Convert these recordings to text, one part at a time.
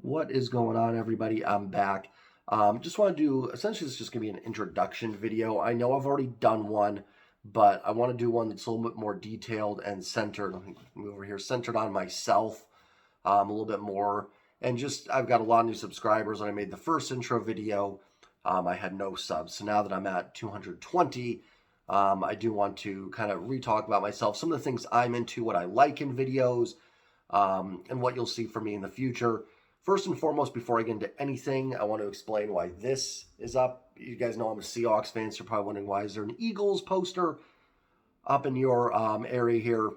What is going on, everybody? I'm back. Just want to do, essentially, it's just going to be an introduction video. I know I've already done one, but I want to do one that's a little bit more detailed and centered. Let me move over here, centered on myself a little bit more. And just, I've got a lot of new subscribers. When I made the first intro video, I had no subs. So now that I'm at 220, I do want to kind of re-talk about myself, some of the things I'm into, what I like in videos, and what you'll see from me in the future. First and foremost, before I get into anything, I want to explain why this is up. You guys know I'm a Seahawks fan, so you're probably wondering, why is there an Eagles poster up in your area here?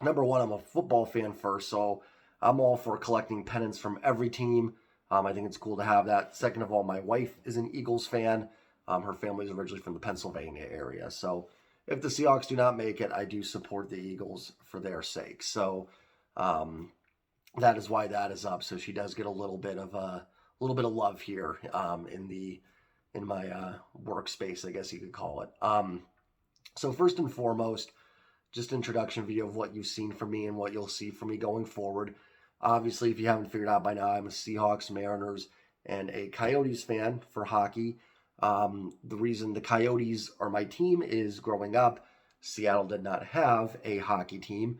Number one, I'm a football fan first, so I'm all for collecting pennants from every team. I think it's cool to have that. Second of all, my wife is an Eagles fan. Her family is originally from the Pennsylvania area. So if the Seahawks do not make it, I do support the Eagles for their sake. So that is why that is up. So she does get a little bit of love here in my workspace, I guess you could call it. So first and foremost, just introduction video of what you've seen from me and what you'll see from me going forward. Obviously, if you haven't figured out by now, I'm a Seahawks, Mariners, and a Coyotes fan for hockey. The reason the Coyotes are my team is, growing up, Seattle did not have a hockey team.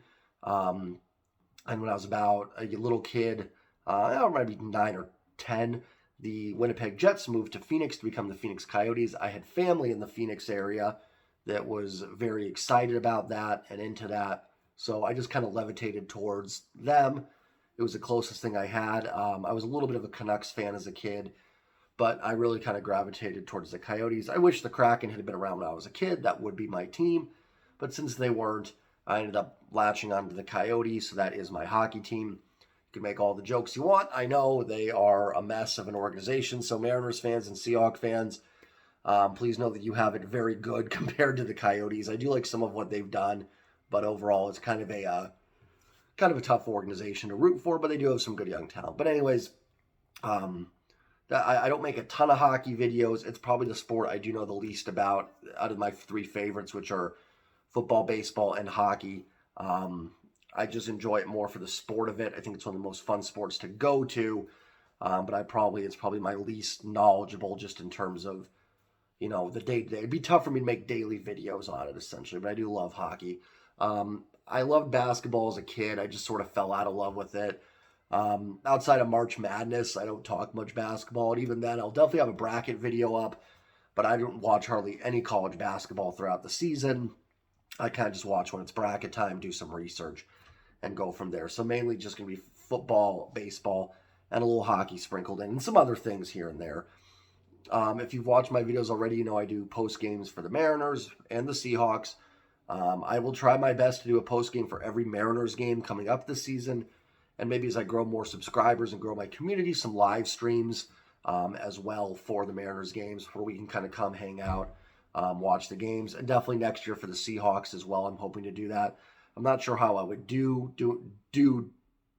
And when I was about a little kid, maybe 9 or 10, the Winnipeg Jets moved to Phoenix to become the Phoenix Coyotes. I had family in the Phoenix area that was very excited about that and into that. So I just kind of levitated towards them. It was the closest thing I had. I was a little bit of a Canucks fan as a kid, but I really kind of gravitated towards the Coyotes. I wish the Kraken had been around when I was a kid. That would be my team. But since they weren't, I ended up latching onto the Coyotes, so that is my hockey team. You can make all the jokes you want. I know they are a mess of an organization, so Mariners fans and Seahawks fans, please know that you have it very good compared to the Coyotes. I do like some of what they've done, but overall it's kind of a tough organization to root for, but they do have some good young talent. But anyways, I don't make a ton of hockey videos. It's probably the sport I do know the least about out of my three favorites, which are football, baseball, and hockey. I just enjoy it more for the sport of it. I think it's one of the most fun sports to go to, but it's probably my least knowledgeable, just in terms of, the day-to-day. It'd be tough for me to make daily videos on it, essentially, but I do love hockey. I loved basketball as a kid. I just sort of fell out of love with it. Outside of March Madness, I don't talk much basketball, and even then, I'll definitely have a bracket video up, but I don't watch hardly any college basketball throughout the season. I kind of just watch when it's bracket time, do some research, and go from there. So mainly just going to be football, baseball, and a little hockey sprinkled in, and some other things here and there. If you've watched my videos already, you know I do post games for the Mariners and the Seahawks. I will try my best to do a post game for every Mariners game coming up this season, and maybe as I grow more subscribers and grow my community, some live streams as well for the Mariners games, where we can kind of come hang out, watch the games, and definitely next year for the Seahawks as well. I'm hoping to do that. I'm not sure how I would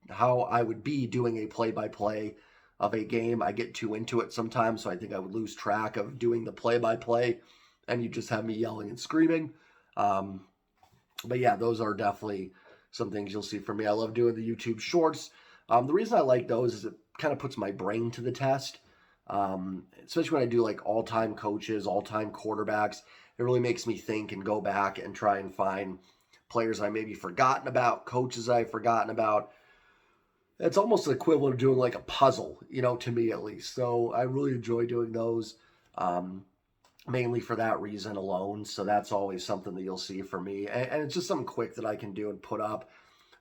how I would be doing a play-by-play of a game. I get too into it sometimes, so I think I would lose track of doing the play-by-play, and you just have me yelling and screaming. But yeah, those are definitely some things you'll see from me. I love doing the YouTube shorts. The reason I like those is it kind of puts my brain to the test. Especially when I do like all-time coaches, all-time quarterbacks. It really makes me think and go back and try and find players I maybe forgotten about, coaches I've forgotten about. It's almost the equivalent of doing like a puzzle, to me at least. So I really enjoy doing those, mainly for that reason alone. So that's always something that you'll see from me. And it's just something quick that I can do and put up,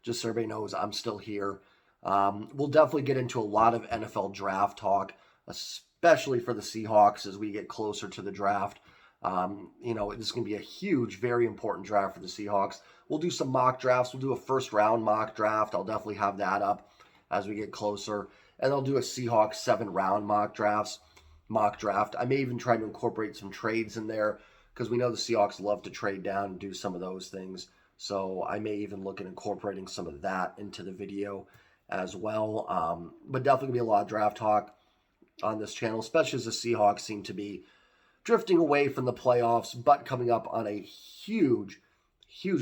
just so everybody knows I'm still here. We'll definitely get into a lot of NFL draft talk, especially for the Seahawks as we get closer to the draft. This is going to be a huge, very important draft for the Seahawks. We'll do some mock drafts. We'll do a first-round mock draft. I'll definitely have that up as we get closer. And I'll do a Seahawks 7-round mock draft. I may even try to incorporate some trades in there, because we know the Seahawks love to trade down and do some of those things. So I may even look at incorporating some of that into the video as well. But definitely going to be a lot of draft talk on this channel, especially as the Seahawks seem to be drifting away from the playoffs, but coming up on a huge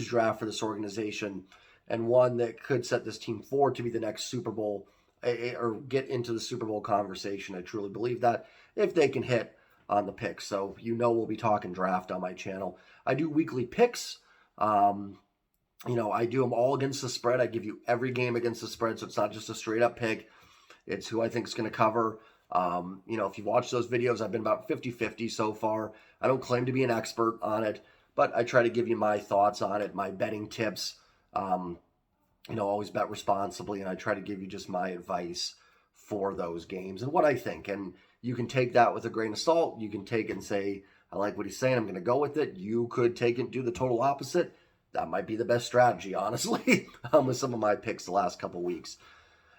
draft for this organization, and one that could set this team forward to be the next Super Bowl or get into the Super Bowl conversation. I truly believe that if they can hit on the picks. So we'll be talking draft on my channel. I do weekly picks. I do them all against the spread. I give you every game against the spread, so it's not just a straight up pick. It's who I think is going to cover. If you watch those videos, I've been about 50-50 so far. I don't claim to be an expert on it, but I try to give you my thoughts on it, my betting tips. Always bet responsibly, and I try to give you just my advice for those games and what I think. And you can take that with a grain of salt. You can take it and say, I like what he's saying, I'm going to go with it. You could take it and do the total opposite. That might be the best strategy, honestly, with some of my picks the last couple weeks.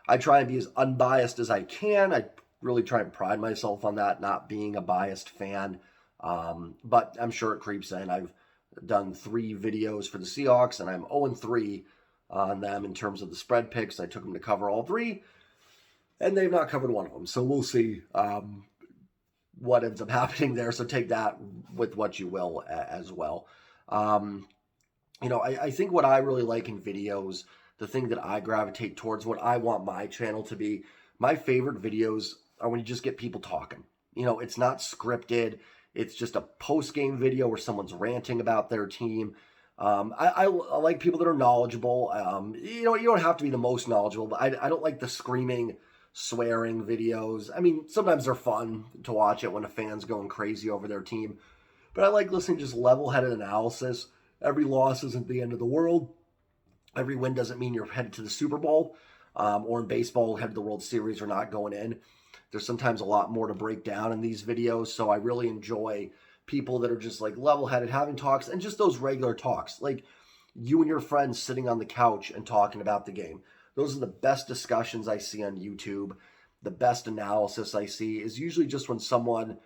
I try and be as unbiased as I can. I really try and pride myself on that, not being a biased fan. But I'm sure it creeps in. I've done 3 videos for the Seahawks, and I'm 0-3 on them in terms of the spread picks. I took them to cover all 3, and they've not covered one of them. So we'll see what ends up happening there. So take that with what you will as well. I think what I really like in videos, the thing that I gravitate towards, what I want my channel to be, my favorite videos are when you just get people talking. It's not scripted. It's just a post-game video where someone's ranting about their team. I like people that are knowledgeable. You don't have to be the most knowledgeable, but I don't like the screaming, swearing videos. I mean, sometimes they're fun to watch it when a fan's going crazy over their team. But I like listening to just level-headed analysis. Every loss isn't the end of the world. Every win doesn't mean you're headed to the Super Bowl, or in baseball, headed to the World Series or not going in. There's sometimes a lot more to break down in these videos, so I really enjoy people that are just like level-headed, having talks, and just those regular talks, like you and your friends sitting on the couch and talking about the game. Those are the best discussions I see on YouTube. The best analysis I see is usually just when someone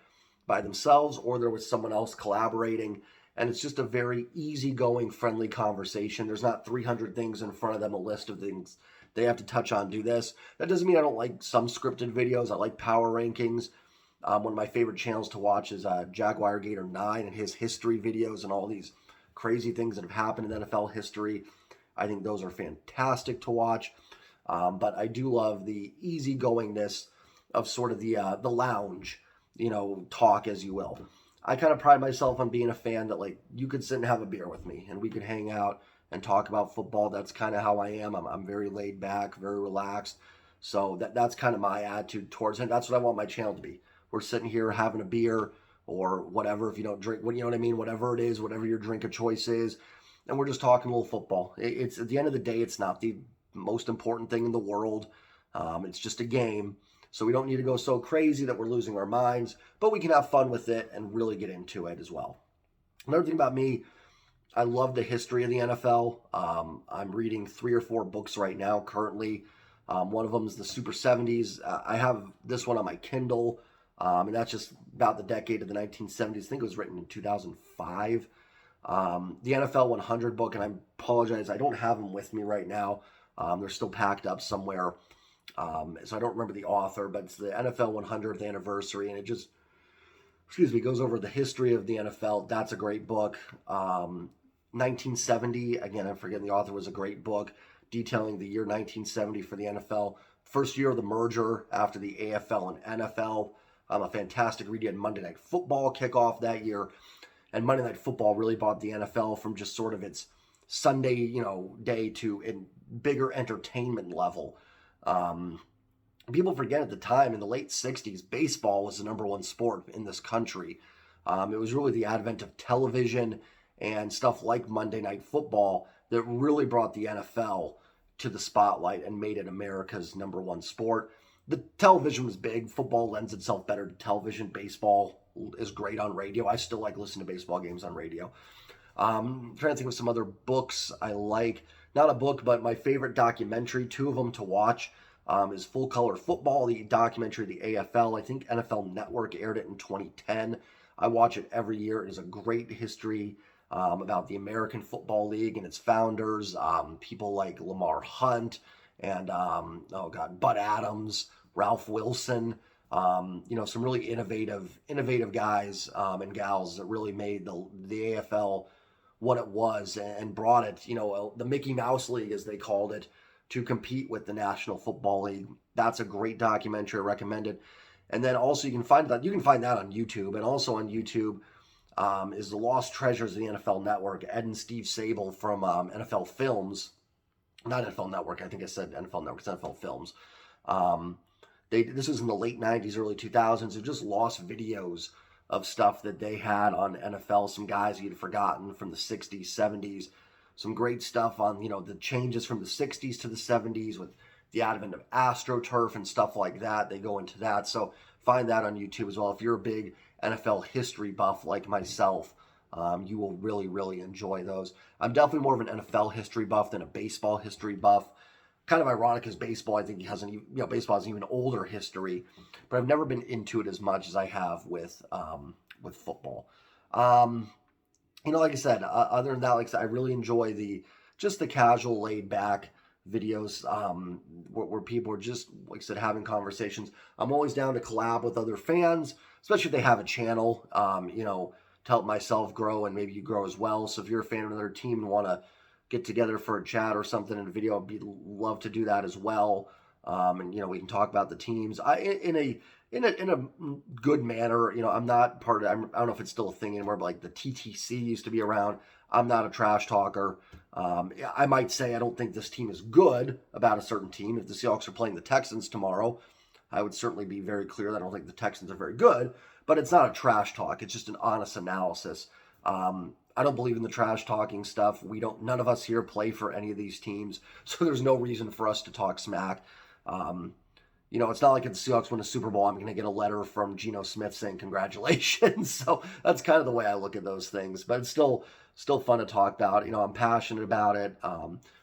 by themselves or they're with someone else collaborating, and it's just a very easygoing, friendly conversation. There's not 300 things in front of them, a list of things they have to touch on, do this. That doesn't mean I don't like some scripted videos. I like power rankings. One of my favorite channels to watch is Jaguar Gator 9 and his history videos and all these crazy things that have happened in NFL history. I think those are fantastic to watch. But I do love the easygoingness of sort of the lounge, talk, as you will. I kind of pride myself on being a fan that, like, you could sit and have a beer with me and we could hang out and talk about football. That's kind of how I am. I'm very laid back, very relaxed. So that's kind of my attitude towards it. That's what I want my channel to be. We're sitting here having a beer or whatever. If you don't drink, you know what I mean? Whatever it is, whatever your drink of choice is. And we're just talking a little football. It's at the end of the day, it's not the most important thing in the world. It's just a game. So we don't need to go so crazy that we're losing our minds, but we can have fun with it and really get into it as well. Another thing about me, I love the history of the NFL. I'm reading 3 or 4 books right now currently. One of them is the Super 70s. I have this one on my Kindle, and that's just about the decade of the 1970s. I think it was written in 2005. The NFL 100 book, and I apologize, I don't have them with me right now. They're still packed up somewhere. So I don't remember the author, but it's the NFL 100th anniversary, and it just, goes over the history of the NFL. That's a great book. 1970, again, I'm forgetting the author, was a great book detailing the year 1970 for the NFL. First year of the merger after the AFL and NFL. A fantastic read. You had Monday Night Football kickoff that year, and Monday Night Football really brought the NFL from just sort of its Sunday, day to a bigger entertainment level. People forget at the time, in the late 60s, baseball was the #1 sport in this country. It was really the advent of television and stuff like Monday Night Football that really brought the NFL to the spotlight and made it America's #1 sport. The television was big. Football lends itself better to television. Baseball is great on radio. I still like listening to baseball games on radio. I'm trying to think of some other books I like. Not a book, but my favorite documentary, 2 of them to watch, is Full Color Football, the documentary of the AFL. I think NFL Network aired it in 2010. I watch it every year. It is a great history about the American Football League and its founders, people like Lamar Hunt and, Bud Adams, Ralph Wilson, some really innovative guys and gals that really made the AFL what it was and brought it, the Mickey Mouse League, as they called it, to compete with the National Football League. That's a great documentary. I recommend it. And then also you can find that on YouTube, and also on YouTube is The Lost Treasures of the NFL Network. Ed and Steve Sable from NFL Films, not NFL Network. I think I said NFL Network. It's NFL Films. This was in the late 90s, early 2000s. They just lost videos of stuff that they had on NFL. Some guys you'd forgotten from the 60s, 70s. Some great stuff on, the changes from the 60s to the 70s with the advent of AstroTurf and stuff like that. They go into that. So find that on YouTube as well. If you're a big NFL history buff like myself, you will really, really enjoy those. I'm definitely more of an NFL history buff than a baseball history buff. Kind of ironic because baseball, I think, baseball has an even older history, but I've never been into it as much as I have with football. Like I said, other than that, like I said, I really enjoy the casual, laid back videos where people are just, like I said, having conversations. I'm always down to collab with other fans, especially if they have a channel, to help myself grow and maybe you grow as well. So if you're a fan of another team and want to get together for a chat or something in a video, I'd love to do that as well. And we can talk about the teams in a good manner. I'm not part of, I don't know if it's still a thing anymore, but like the TTC used to be around. I'm not a trash talker. I might say I don't think this team is good about a certain team. If the Seahawks are playing the Texans tomorrow, I would certainly be very clear that I don't think the Texans are very good, but it's not a trash talk. It's just an honest analysis. I don't believe in the trash talking stuff. None of us here play for any of these teams, so there's no reason for us to talk smack. It's not like if the Seahawks win a Super Bowl, I'm going to get a letter from Geno Smith saying congratulations. So that's kind of the way I look at those things, but it's still fun to talk about. I'm passionate about it.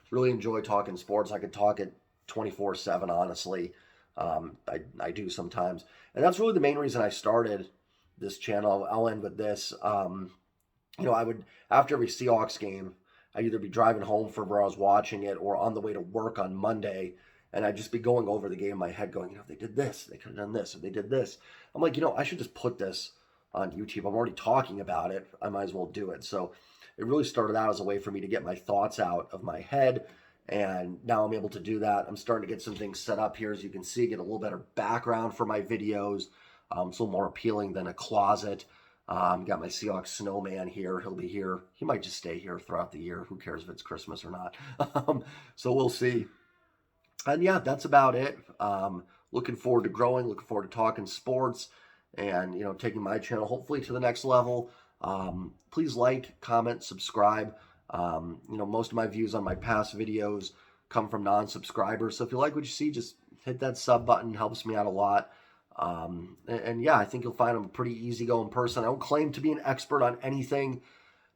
Really enjoy talking sports. I could talk it 24/7, honestly. I do sometimes. And that's really the main reason I started this channel. I'll end with this. I would, after every Seahawks game, I'd either be driving home from where I was watching it or on the way to work on Monday, and I'd just be going over the game in my head going, if they did this, they could have done this, if they did this. I'm like, I should just put this on YouTube. I'm already talking about it. I might as well do it. So it really started out as a way for me to get my thoughts out of my head, and now I'm able to do that. I'm starting to get some things set up here, as you can see, get a little better background for my videos. It's a little more appealing than a closet. Got my Seahawks snowman here. He'll be here. He might just stay here throughout the year. Who cares if it's Christmas or not? So we'll see. And yeah, that's about it. Looking forward to growing, looking forward to talking sports and, taking my channel hopefully to the next level. Please like, comment, subscribe. Most of my views on my past videos come from non-subscribers. So if you like what you see, just hit that sub button. Helps me out a lot. And yeah, I think you'll find I'm a pretty easygoing person. I don't claim to be an expert on anything.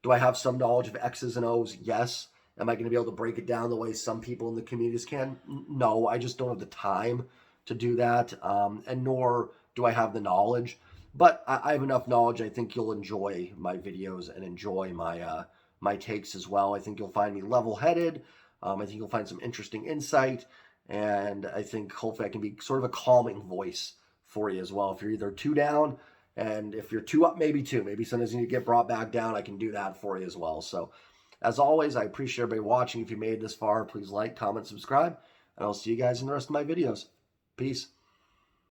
Do I have some knowledge of X's and O's? Yes. Am I going to be able to break it down the way some people in the communities can? No, I just don't have the time to do that. And nor do I have the knowledge, but I have enough knowledge. I think you'll enjoy my videos and enjoy my takes as well. I think you'll find me level-headed. I think you'll find some interesting insight. And I think hopefully I can be sort of a calming voice for you as well. If you're either too down, and if you're too up, maybe too. Maybe sometimes you need to get brought back down. I can do that for you as well. So as always, I appreciate everybody watching. If you made it this far, please like, comment, subscribe, and I'll see you guys in the rest of my videos. Peace.